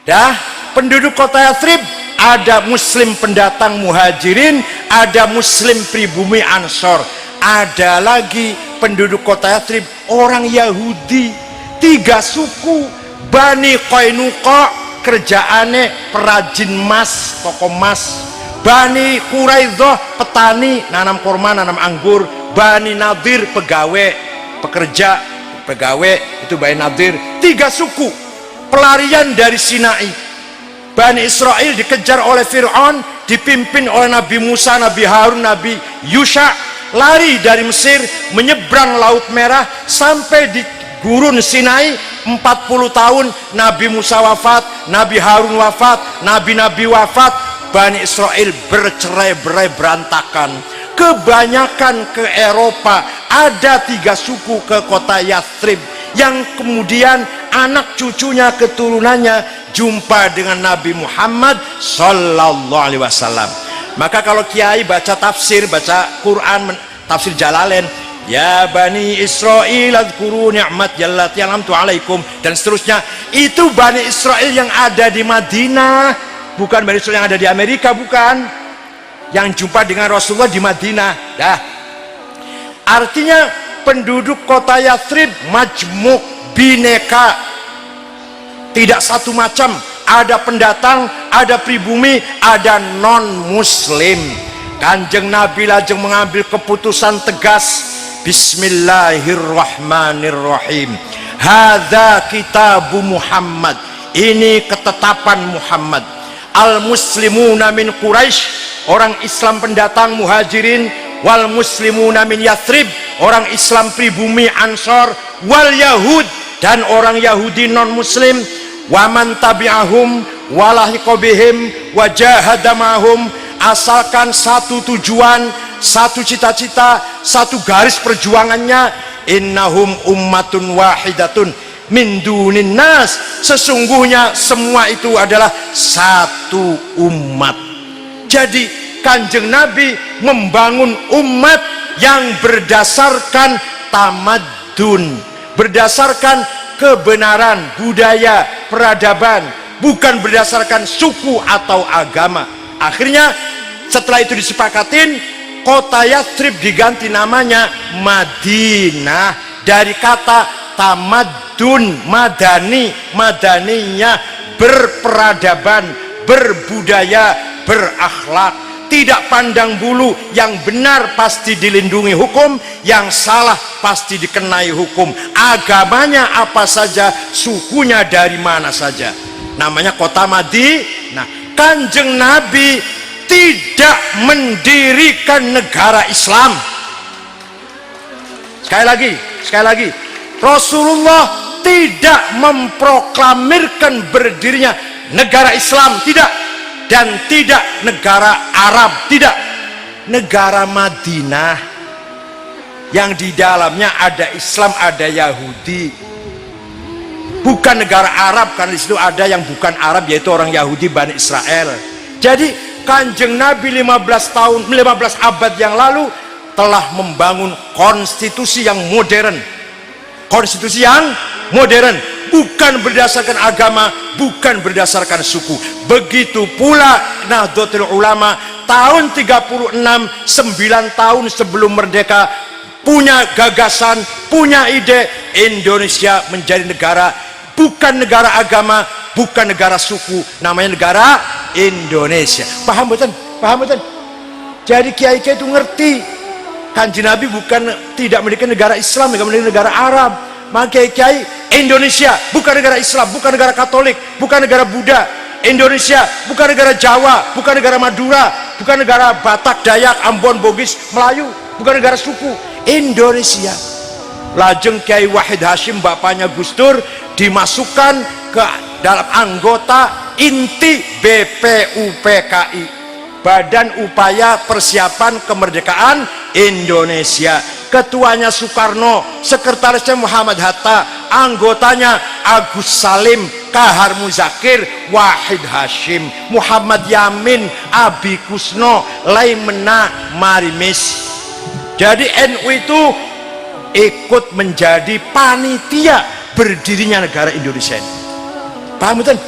Dah, penduduk kota Yathrib ada muslim pendatang muhajirin, ada muslim pribumi ansor, ada lagi penduduk kota Yathrib orang Yahudi. 3 suku. Bani Qainuqa kerjaannya perajin emas, toko emas. Bani Quraidzah petani, nanam kurma, nanam anggur. Bani Nadir pegawai, pekerja, pegawai, itu Bani Nadir. 3 suku pelarian dari Sinai. Bani Israel dikejar oleh Fir'aun, dipimpin oleh Nabi Musa, Nabi Harun, Nabi Yusha, lari dari Mesir, menyeberang Laut Merah sampai di gurun Sinai. 40 tahun Nabi Musa wafat, Nabi Harun wafat, Nabi-Nabi wafat. Bani Israel bercerai-berai, berantakan. Kebanyakan ke Eropa. Ada 3 suku ke kota Yathrib, yang kemudian anak cucunya, keturunannya jumpa dengan Nabi Muhammad sallallahu alaihi wasallam. Maka kalau kiai baca tafsir, baca Quran, tafsir Jalalain, ya Bani Israel adhkuru ni'mat jallati an'amtu alaikum, dan seterusnya, itu Bani Israel yang ada di Madinah, bukan Bani Israel yang ada di Amerika, bukan. Yang jumpa dengan Rasulullah di Madinah. Dah. Artinya penduduk kota Yathrib majmuk, bineka, tidak satu macam. Ada pendatang, ada pribumi, ada non muslim. Kanjeng Nabi lajeng mengambil keputusan tegas, bismillahirrahmanirrahim, hadza kitabu Muhammad, ini ketetapan Muhammad. Al muslimuna min Quraisy, orang Islam pendatang muhajirin, wal muslimuna min Yathrib, orang Islam pribumi ansor, wal yahud, dan orang Yahudi non muslim, waman tabi'ahum walahiqobihim wajahadamahum, asalkan satu tujuan, satu cita-cita, satu garis perjuangannya, innahum ummatun wahidatun min dunin nas, sesungguhnya semua itu adalah satu umat. Jadi Kanjeng Nabi membangun umat yang berdasarkan tamadun, berdasarkan kebenaran, budaya, peradaban, bukan berdasarkan suku atau agama. Akhirnya setelah itu disepakatin, kota Yathrib diganti namanya Madinah, dari kata tamadun, madani, madaninya berperadaban, berbudaya, berakhlak, tidak pandang bulu. Yang benar pasti dilindungi hukum, yang salah pasti dikenai hukum. Agamanya apa saja, sukunya dari mana saja, namanya kota Madinah. Kanjeng Nabi tidak mendirikan negara Islam. Sekali lagi, Rasulullah tidak memproklamirkan berdirinya negara Islam, tidak, dan tidak negara Arab, tidak. Negara Madinah yang di dalamnya ada Islam, ada Yahudi, bukan negara Arab, karena di situ ada yang bukan Arab, yaitu orang Yahudi, Bani Israel. Jadi Kanjeng Nabi 15 abad yang lalu telah membangun konstitusi yang modern, konstitusi yang modern, bukan berdasarkan agama, bukan berdasarkan suku. Begitu pula Nahdlatul Ulama tahun 36, 9 tahun sebelum merdeka, punya gagasan, punya ide, Indonesia menjadi negara, bukan negara agama, bukan negara suku, namanya negara Indonesia. Paham betul? Paham betul? Jadi kiai-kiai itu ngerti, Kanjeng Nabi bukan tidak mendirikan negara Islam, tidak mendirikan negara Arab. Maka kiai, Indonesia bukan negara Islam, bukan negara Katolik, bukan negara Buddha. Indonesia bukan negara Jawa, bukan negara Madura, bukan negara Batak, Dayak, Ambon, Bugis, Melayu, bukan negara suku. Indonesia. Lajeng Kiai Wahid Hashim, bapaknya Gus Dur, dimasukkan ke dalam anggota inti BPUPKI, Badan Upaya Persiapan Kemerdekaan Indonesia. Ketuanya Soekarno, sekretarisnya Muhammad Hatta, anggotanya Agus Salim, Kahar Muzakir, Wahid Hashim, Muhammad Yamin, Abi Kusno, Laimena Marimis. Jadi NU itu ikut menjadi panitia berdirinya negara Indonesia. Paham betul?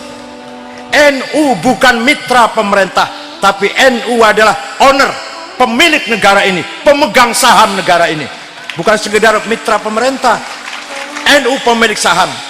NU bukan mitra pemerintah, tapi NU adalah owner, pemilik negara ini, pemegang saham negara ini, bukan sekedar mitra pemerintah. NU pemilik saham.